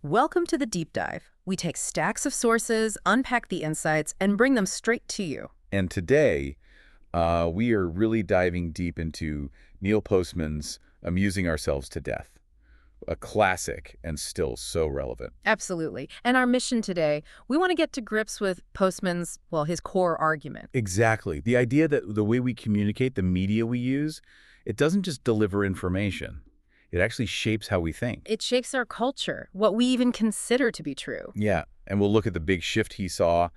Welcome to the deep dive. We take stacks of sources, unpack the insights, and bring them straight to you. And today, we are really diving deep into Neil Postman's Amusing Ourselves to Death, a classic and still so relevant. Absolutely. And our mission today, we want to get to grips with Postman's, well, his core argument. Exactly. The idea that the way we communicate, the media we use, it doesn't just deliver information. It actually shapes how we think. It shapes our culture, what we even consider to be true. Yeah, and we'll look at the big shift he saw,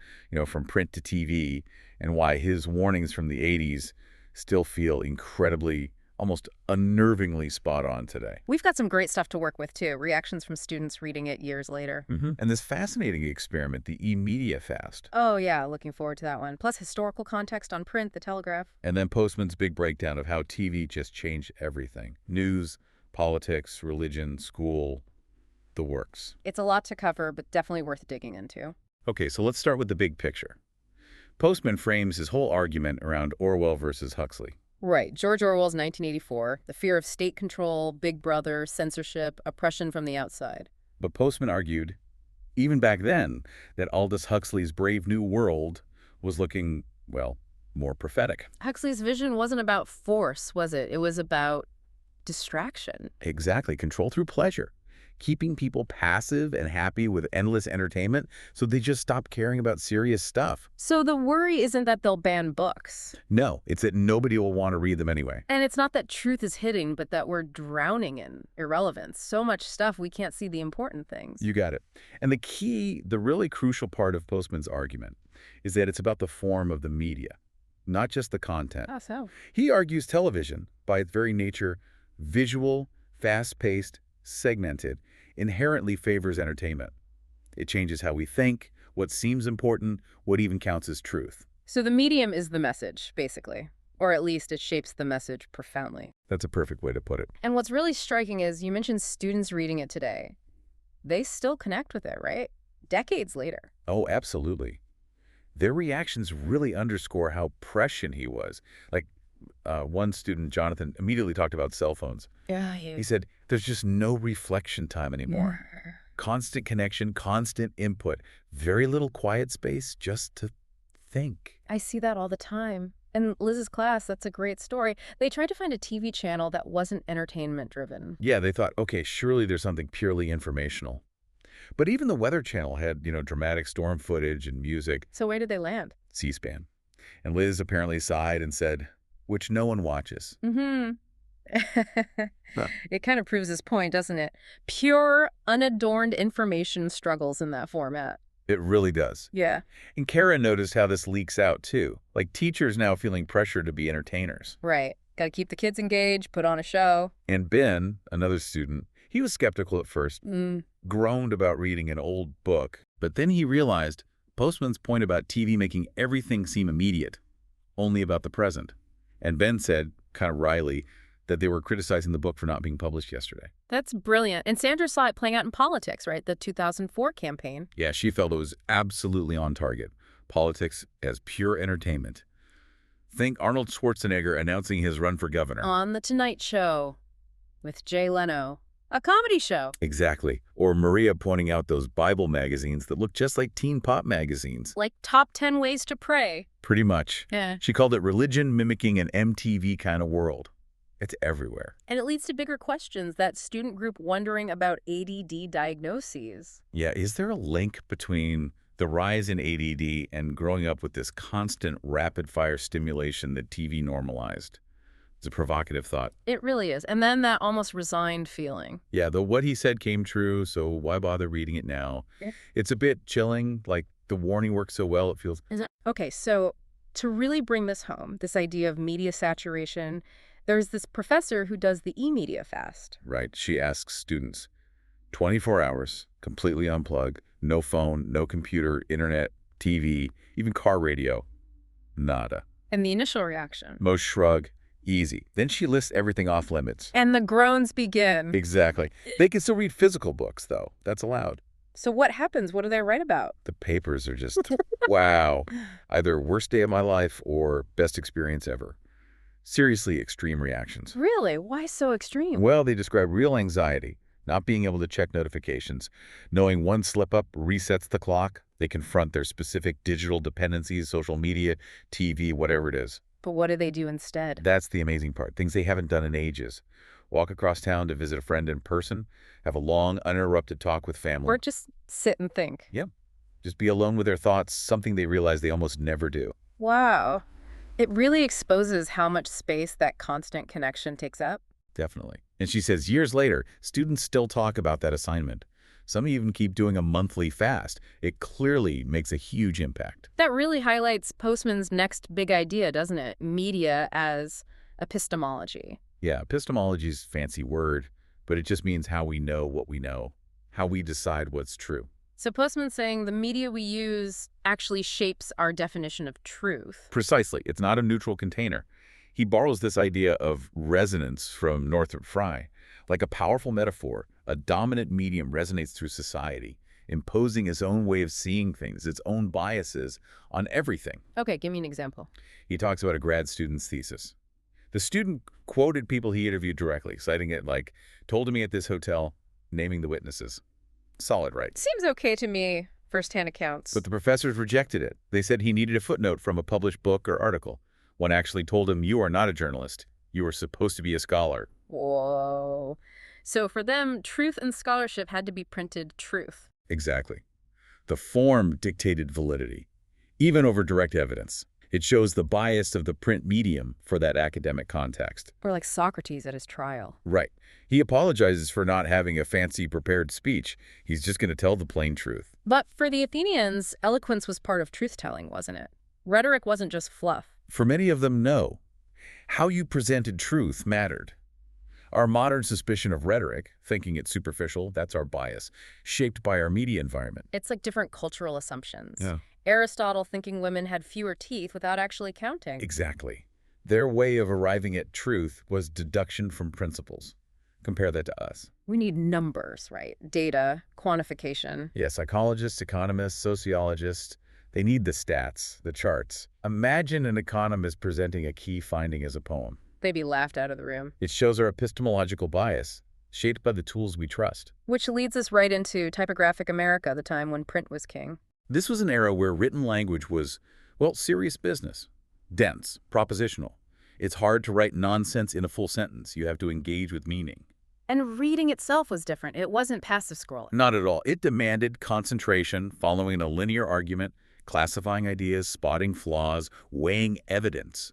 from print to TV, and why his warnings from the 80s still feel incredibly, almost unnervingly spot on today. We've got some great stuff to work with, too. Reactions from students reading it years later. And this fascinating experiment, the e-media fast. Oh, yeah, looking forward to that one. Plus historical context on print, the Telegraph. And then Postman's big breakdown of how TV just changed everything. News, politics, religion, school, the works. It's a lot to cover, but definitely worth digging into. Okay, so let's start with the big picture. Postman frames his whole argument around Orwell versus Huxley. Right. George Orwell's 1984, the fear of state control, Big Brother, censorship, oppression from the outside. But Postman argued, even back then, that Aldous Huxley's Brave New World was looking, well, more prophetic. Huxley's vision wasn't about force, was it? It was about distraction. Exactly. Control through pleasure. Keeping people passive and happy with endless entertainment so they just stop caring about serious stuff. So the worry isn't that they'll ban books. No, it's that nobody will want to read them anyway. And it's not that truth is hidden, but that we're drowning in irrelevance. So much stuff we can't see the important things. You got it. And the really crucial part of Postman's argument is that it's about the form of the media, not just the content. How so? He argues television, by its very nature, visual, fast-paced, segmented, inherently favors entertainment. It changes how we think, what seems important, what even counts as truth. So the medium is the message, basically. Or at least it shapes the message profoundly. That's a perfect way to put it. And what's really striking is you mentioned students reading it today. They still connect with it, right? Decades later. Oh, absolutely. Their reactions really underscore how prescient he was. Like, one student, Jonathan, immediately talked about cell phones. Yeah, He said, there's just no reflection time anymore. Yeah. Constant connection, constant input, very little quiet space just to think. I see that all the time. In Liz's class, that's a great story. They tried to find a TV channel that wasn't entertainment-driven. Yeah, they thought, okay, surely there's something purely informational. But even the Weather Channel had, dramatic storm footage and music. So where did they land? C-SPAN. And Liz apparently sighed and said, which no one watches. Mm-hmm. It kind of proves his point, doesn't it? Pure, unadorned information struggles in that format. It really does. Yeah. And Kara noticed how this leaks out, too. Like teachers now feeling pressure to be entertainers. Right. Got to keep the kids engaged, put on a show. And Ben, another student, he was skeptical at first, groaned about reading an old book. But then he realized Postman's point about TV making everything seem immediate, only about the present. And Ben said, kind of wryly, that they were criticizing the book for not being published yesterday. That's brilliant. And Sandra saw it playing out in politics, right? The 2004 campaign. Yeah, she felt it was absolutely on target. Politics as pure entertainment. Think Arnold Schwarzenegger announcing his run for governor. On The Tonight Show with Jay Leno. A comedy show. Exactly. Or Maria pointing out those Bible magazines that look just like teen pop magazines. Like Top 10 Ways to Pray. Pretty much. Yeah. She called it religion mimicking an MTV kind of world. It's everywhere. And it leads to bigger questions, that student group wondering about ADD diagnoses. Yeah, is there a link between the rise in ADD and growing up with this constant rapid-fire stimulation that TV normalized? It's a provocative thought. It really is. And then that almost resigned feeling. Yeah, the what he said came true, so why bother reading it now? Yeah. It's a bit chilling, like the warning works so well, it feels... Okay, so to really bring this home, this idea of media saturation, there's this professor who does the e-media fast. Right. She asks students, 24 hours, completely unplug, no phone, no computer, internet, TV, even car radio. Nada. And the initial reaction. Most shrug. Easy. Then she lists everything off limits. And the groans begin. Exactly. They can still read physical books, though. That's allowed. So what happens? What do they write about? The papers are just, wow. Either worst day of my life or best experience ever. Seriously extreme reactions. Really? Why so extreme? Well, they describe real anxiety, not being able to check notifications, knowing one slip-up resets the clock. They confront their specific digital dependencies, social media, TV, whatever it is. But what do they do instead? That's the amazing part, things they haven't done in ages. Walk across town to visit a friend in person, have a long, uninterrupted talk with family. Or just sit and think. Yep. Just be alone with their thoughts, something they realize they almost never do. Wow. It really exposes how much space that constant connection takes up. Definitely. And she says years later, students still talk about that assignment. Some even keep doing a monthly fast. It clearly makes a huge impact. That really highlights Postman's next big idea, doesn't it? Media as epistemology. Yeah, epistemology is a fancy word, but it just means how we know what we know, how we decide what's true. So Postman's saying the media we use actually shapes our definition of truth. Precisely. It's not a neutral container. He borrows this idea of resonance from Northrop Frye. Like a powerful metaphor, a dominant medium resonates through society, imposing its own way of seeing things, its own biases on everything. Okay, give me an example. He talks about a grad student's thesis. The student quoted people he interviewed directly, citing it like, told to me at this hotel, naming the witnesses. Solid, right? Seems okay to me, first-hand accounts. But the professors rejected it. They said he needed a footnote from a published book or article. One actually told him, you are not a journalist. You are supposed to be a scholar. Whoa. So for them, truth and scholarship had to be printed truth. Exactly. The form dictated validity, even over direct evidence. It shows the bias of the print medium for that academic context. Or like Socrates at his trial. Right. He apologizes for not having a fancy prepared speech. He's just going to tell the plain truth. But for the Athenians, eloquence was part of truth-telling, wasn't it? Rhetoric wasn't just fluff. For many of them, no. How you presented truth mattered. Our modern suspicion of rhetoric, thinking it superficial, that's our bias, shaped by our media environment. It's like different cultural assumptions. Yeah. Aristotle thinking women had fewer teeth without actually counting. Exactly. Their way of arriving at truth was deduction from principles. Compare that to us. We need numbers, right? Data, quantification. Yeah, psychologists, economists, sociologists, they need the stats, the charts. Imagine an economist presenting a key finding as a poem. They'd be laughed out of the room. It shows our epistemological bias, shaped by the tools we trust. Which leads us right into typographic America, the time when print was king. This was an era where written language was, well, serious business. Dense, propositional. It's hard to write nonsense in a full sentence. You have to engage with meaning. And reading itself was different. It wasn't passive scrolling. Not at all. It demanded concentration, following a linear argument, classifying ideas, spotting flaws, weighing evidence,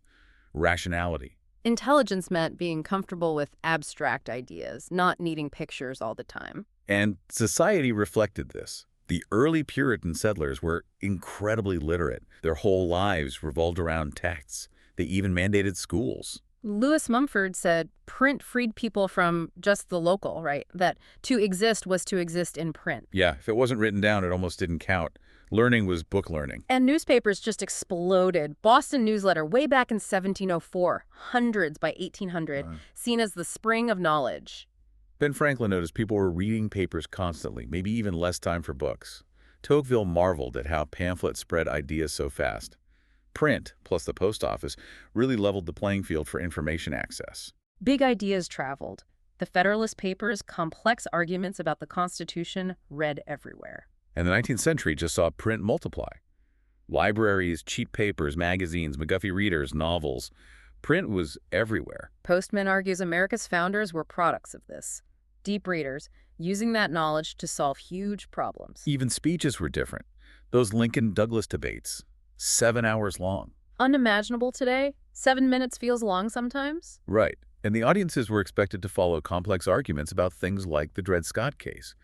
rationality. Intelligence meant being comfortable with abstract ideas, not needing pictures all the time. And society reflected this. The early Puritan settlers were incredibly literate. Their whole lives revolved around texts. They even mandated schools. Lewis Mumford said print freed people from just the local, right? That to exist was to exist in print. Yeah, if it wasn't written down, it almost didn't count. Learning was book learning. And newspapers just exploded. Boston Newsletter way back in 1704, hundreds by 1800, seen as the spring of knowledge. Ben Franklin noticed people were reading papers constantly, maybe even less time for books. Tocqueville marveled at how pamphlets spread ideas so fast. Print, plus the post office, really leveled the playing field for information access. Big ideas traveled. The Federalist Papers' complex arguments about the Constitution read everywhere. And the 19th century just saw print multiply. Libraries, cheap papers, magazines, McGuffey readers, novels. Print was everywhere. Postman argues America's founders were products of this. Deep readers, using that knowledge to solve huge problems. Even speeches were different. Those Lincoln-Douglas debates, 7 hours long. Unimaginable today. 7 minutes feels long sometimes. Right. And the audiences were expected to follow complex arguments about things like the Dred Scott case.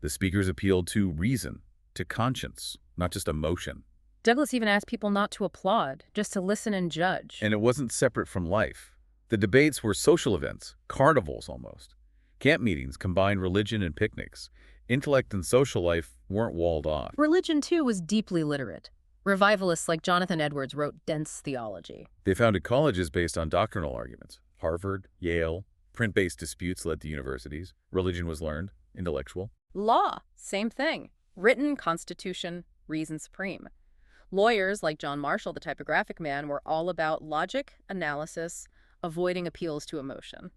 The speakers appealed to reason, to conscience, not just emotion. Douglas even asked people not to applaud, just to listen and judge. And it wasn't separate from life. The debates were social events, carnivals almost. Camp meetings combined religion and picnics. Intellect and social life weren't walled off. Religion, too, was deeply literate. Revivalists like Jonathan Edwards wrote dense theology. They founded colleges based on doctrinal arguments. Harvard, Yale, print-based disputes led to universities. Religion was learned, intellectual. Law, same thing. Written constitution, reason supreme. Lawyers like John Marshall, the typographic man, were all about logic, analysis, avoiding appeals to emotion.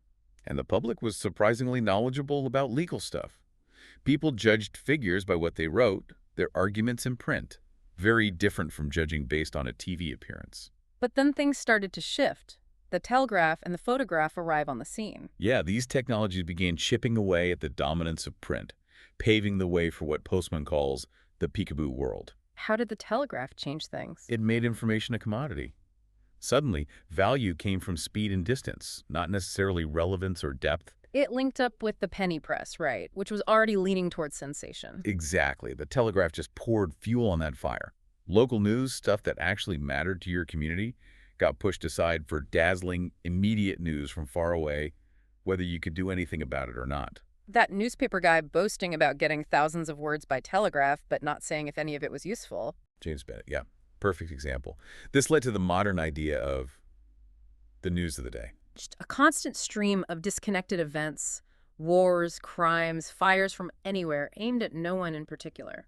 And the public was surprisingly knowledgeable about legal stuff. People judged figures by what they wrote, their arguments in print. Very different from judging based on a TV appearance. But then things started to shift. The telegraph and the photograph arrive on the scene. Yeah, these technologies began chipping away at the dominance of print, paving the way for what Postman calls the peekaboo world. How did the telegraph change things? It made information a commodity. Suddenly, value came from speed and distance, not necessarily relevance or depth. It linked up with the penny press, right, which was already leaning towards sensation. Exactly. The telegraph just poured fuel on that fire. Local news, stuff that actually mattered to your community, got pushed aside for dazzling, immediate news from far away, whether you could do anything about it or not. That newspaper guy boasting about getting thousands of words by telegraph, but not saying if any of it was useful. James Bennett, yeah. Perfect example. This led to the modern idea of the news of the day. Just a constant stream of disconnected events, wars, crimes, fires from anywhere, aimed at no one in particular,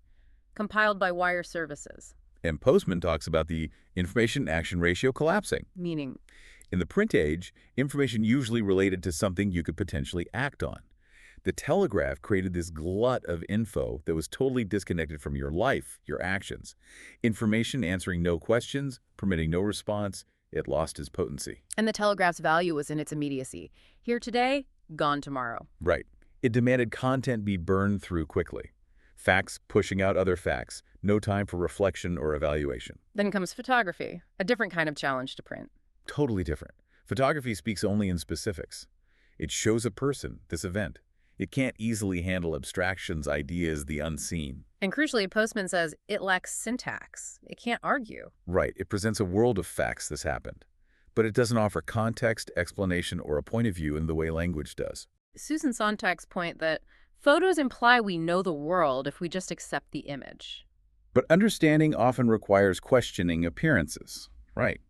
compiled by wire services. And Postman talks about the information-action ratio collapsing. Meaning? In the print age, information usually related to something you could potentially act on. The telegraph created this glut of info that was totally disconnected from your life, your actions. Information answering no questions, permitting no response. It lost its potency. And the telegraph's value was in its immediacy. Here today, gone tomorrow. Right. It demanded content be burned through quickly. Facts pushing out other facts. No time for reflection or evaluation. Then comes photography, a different kind of challenge to print. Totally different. Photography speaks only in specifics. It shows a person, this event. It can't easily handle abstractions, ideas, the unseen. And crucially, Postman says it lacks syntax. It can't argue. Right. It presents a world of facts this happened. But it doesn't offer context, explanation, or a point of view in the way language does. Susan Sontag's point that photos imply we know the world if we just accept the image. But understanding often requires questioning appearances. Right.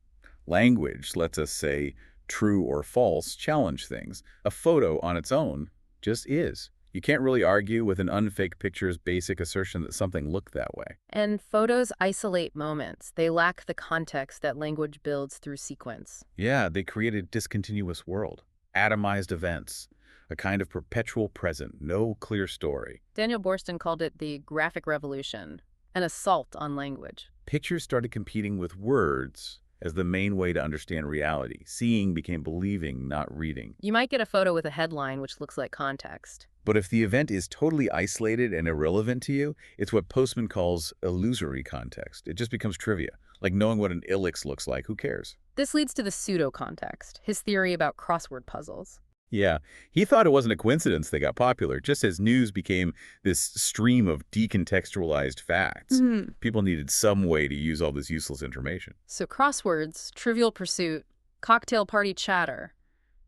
Language lets us say true or false, challenge things. A photo on its own just is. You can't really argue with an unfake picture's basic assertion that something looked that way. And photos isolate moments. They lack the context that language builds through sequence. Yeah, they create a discontinuous world, atomized events, a kind of perpetual present, no clear story. Daniel Boorstin called it the graphic revolution, an assault on language. Pictures started competing with words as the main way to understand reality. Seeing became believing, not reading. You might get a photo with a headline which looks like context. But if the event is totally isolated and irrelevant to you, it's what Postman calls illusory context. It just becomes trivia. Like knowing what an ilex looks like, who cares? This leads to the pseudo-context, his theory about crossword puzzles. Yeah, he thought it wasn't a coincidence they got popular, just as news became this stream of decontextualized facts. People needed some way to use all this useless information. So crosswords, Trivial Pursuit, cocktail party chatter,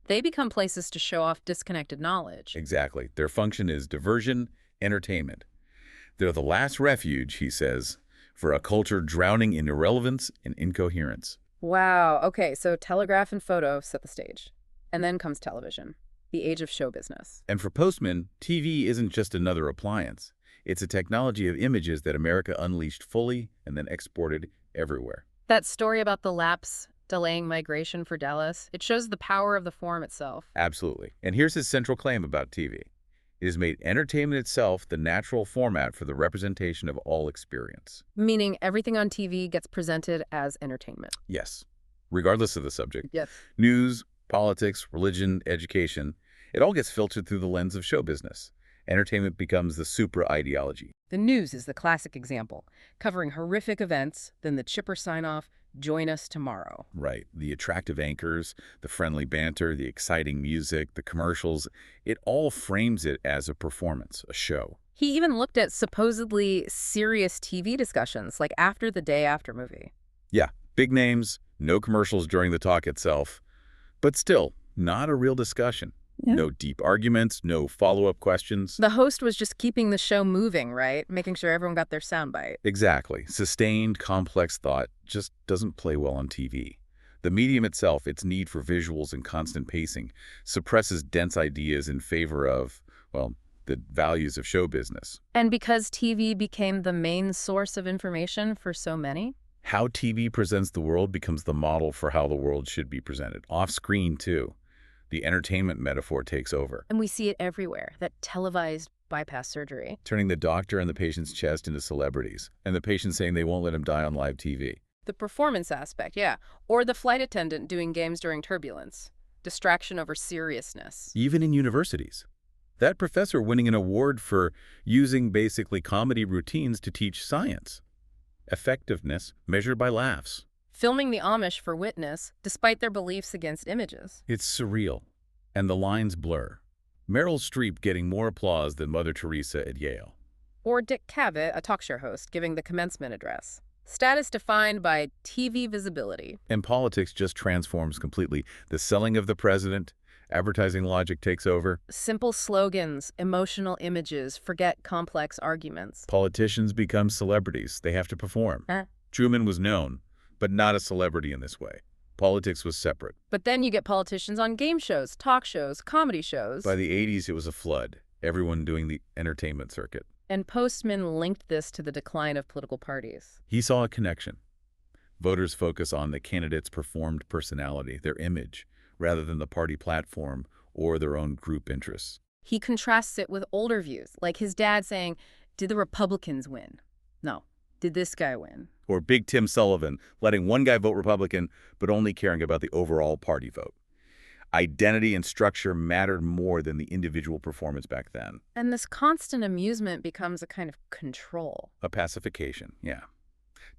they become places to show off disconnected knowledge. Exactly. Their function is diversion, entertainment. They're the last refuge, he says, for a culture drowning in irrelevance and incoherence. Wow. Okay, so telegraph and photo set the stage. And then comes television, the age of show business. And for Postman, TV isn't just another appliance. It's a technology of images that America unleashed fully and then exported everywhere. That story about the lapse delaying migration for Dallas, it shows the power of the form itself. Absolutely. And here's his central claim about TV. It has made entertainment itself the natural format for the representation of all experience. Meaning everything on TV gets presented as entertainment. Yes, regardless of the subject. Yes. News, politics, religion, education, it all gets filtered through the lens of show business. Entertainment becomes the supra-ideology. The news is the classic example, covering horrific events, then the chipper sign-off, join us tomorrow. Right. The attractive anchors, the friendly banter, the exciting music, the commercials, it all frames it as a performance, a show. He even looked at supposedly serious TV discussions, like after the day after movie. Yeah, big names, no commercials during the talk itself. But still, not a real discussion. Yeah. No deep arguments, no follow-up questions. The host was just keeping the show moving, right? Making sure everyone got their soundbite. Exactly. Sustained, complex thought just doesn't play well on TV. The medium itself, its need for visuals and constant pacing, suppresses dense ideas in favor of, well, the values of show business. And because TV became the main source of information for so many? How TV presents the world becomes the model for how the world should be presented. Off-screen, too. The entertainment metaphor takes over, And we see it everywhere, that televised bypass surgery. turning the doctor and the patient's chest into celebrities, and the patient saying they won't let him die on live TV. The performance aspect, yeah. Or the flight attendant doing games during turbulence. Distraction over seriousness. Even in universities. That professor winning an award for using basically comedy routines to teach science. Effectiveness measured by laughs. Filming the Amish for Witness, despite their beliefs against images. It's surreal, and the lines blur. Meryl Streep getting more applause than Mother Teresa at Yale. Or Dick Cavett, a talk show host, giving the commencement address. Status defined by TV visibility. And politics just transforms completely. The selling of the president, advertising logic takes over. Simple slogans, emotional images, forget complex arguments. Politicians become celebrities. They have to perform. Truman was known, but not a celebrity in this way. Politics was separate. But then you get politicians on game shows, talk shows, comedy shows. By the 80s, it was a flood. Everyone doing the entertainment circuit. And Postman linked this to the decline of political parties. He saw a connection. Voters focus on the candidate's performed personality, their image, rather than the party platform or their own group interests. He contrasts it with older views, like his dad saying, did the Republicans win? No. Did this guy win? Or Big Tim Sullivan letting one guy vote Republican, but only caring about the overall party vote. Identity and structure mattered more than the individual performance back then. And this constant amusement becomes a kind of control. A pacification, yeah.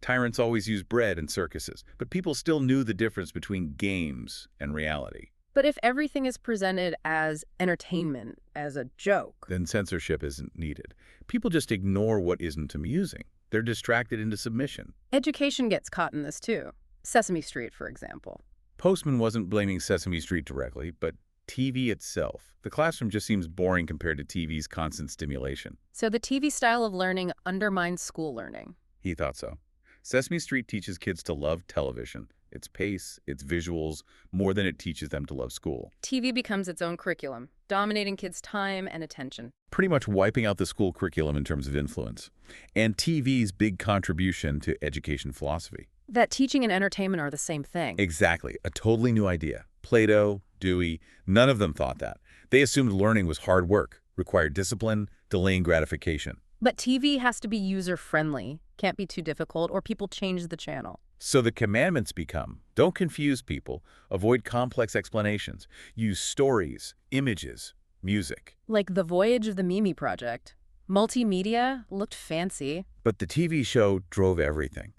Tyrants always used bread in circuses, but people still knew the difference between games and reality. But if everything is presented as entertainment, as a joke, then censorship isn't needed. People just ignore what isn't amusing. They're distracted into submission. Education gets caught in this too. Sesame Street, for example. Postman wasn't blaming Sesame Street directly, but TV itself. The classroom just seems boring compared to TV's constant stimulation. So the TV style of learning undermines school learning. He thought so. Sesame Street teaches kids to love television, its pace, its visuals, more than it teaches them to love school. TV becomes its own curriculum, dominating kids' time and attention. Pretty much wiping out the school curriculum in terms of influence. And TV's big contribution to education philosophy. That teaching and entertainment are the same thing. Exactly. A totally new idea. Plato, Dewey, none of them thought that. They assumed learning was hard work, required discipline, delaying gratification. But TV has to be user-friendly, can't be too difficult, or people change the channel. So the commandments become, don't confuse people, avoid complex explanations, use stories, images, music. Like The Voyage of the Mimi Project. Multimedia looked fancy. But the TV show drove everything.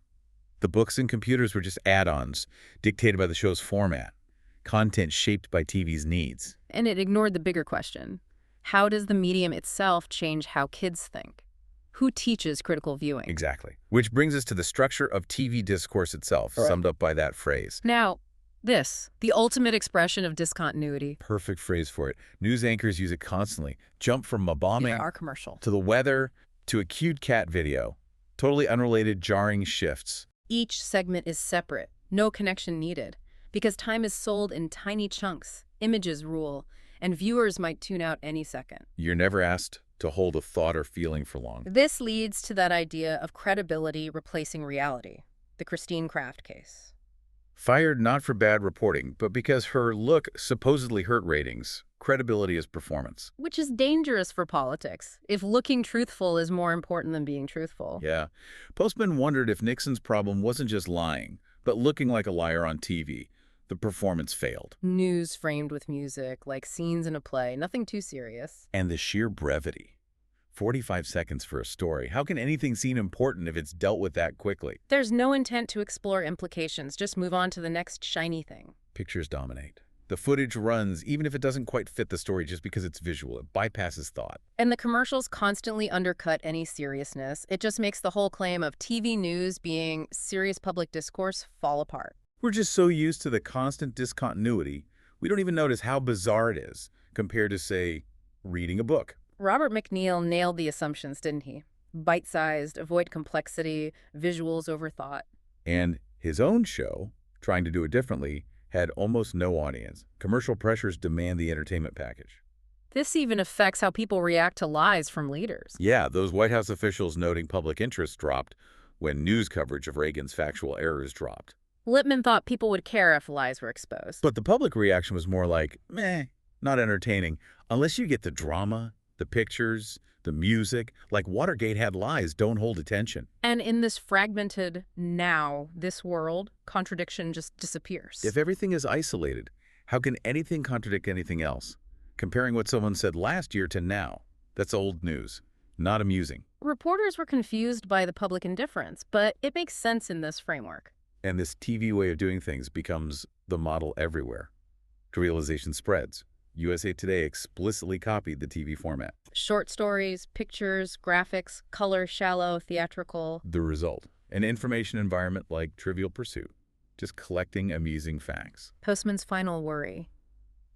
The books and computers were just add-ons, dictated by the show's format, content shaped by TV's needs. And it ignored the bigger question. How does the medium itself change how kids think? Who teaches critical viewing? Exactly. Which brings us to the structure of TV discourse itself, summed up by that phrase. Now, this, the ultimate expression of discontinuity. Perfect phrase for it. News anchors use it constantly. Jump from a bombing Our commercial. to the weather to a cute cat video. Totally unrelated, jarring shifts. Each segment is separate, no connection needed, because time is sold in tiny chunks, images rule, and viewers might tune out any second. You're never asked to hold a thought or feeling for long. This leads to that idea of credibility replacing reality, the Christine Kraft case. Fired not for bad reporting, but because her look supposedly hurt ratings. Credibility is performance. Which is dangerous for politics, if looking truthful is more important than being truthful. Yeah. Postman wondered if Nixon's problem wasn't just lying, but looking like a liar on TV. The performance failed. News framed with music, like scenes in a play, nothing too serious. And the sheer brevity. 45 seconds for a story. How can anything seem important if it's dealt with that quickly? There's no intent to explore implications, just move on to the next shiny thing. Pictures dominate. The footage runs, even if it doesn't quite fit the story just because it's visual. It bypasses thought. And the commercials constantly undercut any seriousness. It just makes the whole claim of TV news being serious public discourse fall apart. We're just so used to the constant discontinuity, we don't even notice how bizarre it is compared to, say, reading a book. Robert McNeil nailed the assumptions, didn't he? Bite-sized, avoid complexity, visuals over thought. And his own show, trying to do it differently, had almost no audience. Commercial pressures demand the entertainment package. This even affects how people react to lies from leaders. Yeah, those White House officials noting public interest dropped when news coverage of Reagan's factual errors dropped. Lippmann thought people would care if lies were exposed. But the public reaction was more like, meh, not entertaining. Unless you get the drama, the pictures, the music, like Watergate had lies don't hold attention. And in this fragmented this world, contradiction just disappears. If everything is isolated, how can anything contradict anything else? Comparing what someone said last year to now, that's old news, not amusing. Reporters were confused by the public indifference, but it makes sense in this framework. And this TV way of doing things becomes the model everywhere. Trivialization spreads. USA Today explicitly copied the TV format. Short stories, pictures, graphics, color, shallow, theatrical. The result, an information environment like Trivial Pursuit, just collecting amusing facts. Postman's final worry.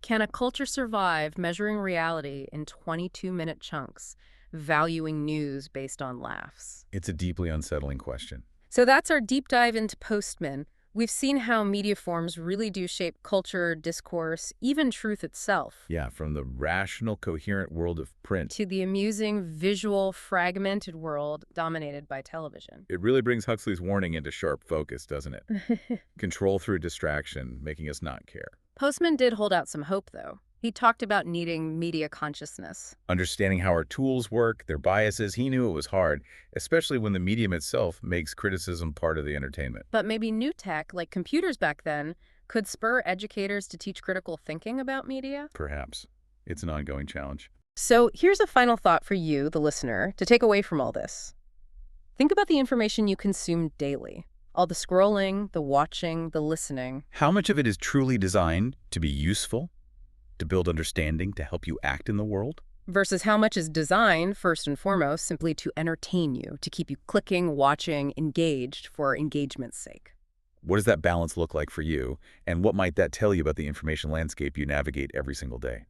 Can a culture survive measuring reality in 22-minute chunks, valuing news based on laughs? It's a deeply unsettling question. So that's our deep dive into Postman. We've seen how media forms really do shape culture, discourse, even truth itself. Yeah, from the rational, coherent world of print To the amusing, visual, fragmented world dominated by television. It really brings Huxley's warning into sharp focus, doesn't it? Control through distraction, making us not care. Postman did hold out some hope, though. He talked about needing media consciousness. Understanding how our tools work, their biases, he knew it was hard, especially when the medium itself makes criticism part of the entertainment. But maybe new tech, like computers back then, could spur educators to teach critical thinking about media? Perhaps. It's an ongoing challenge. So here's a final thought for you, the listener, to take away from all this. Think about the information you consume daily. All the scrolling, the watching, the listening. How much of it is truly designed to be useful, to build understanding, to help you act in the world? Versus how much is designed, first and foremost, simply to entertain you, to keep you clicking, watching, engaged for engagement's sake. What does that balance look like for you, and what might that tell you about the information landscape you navigate every single day?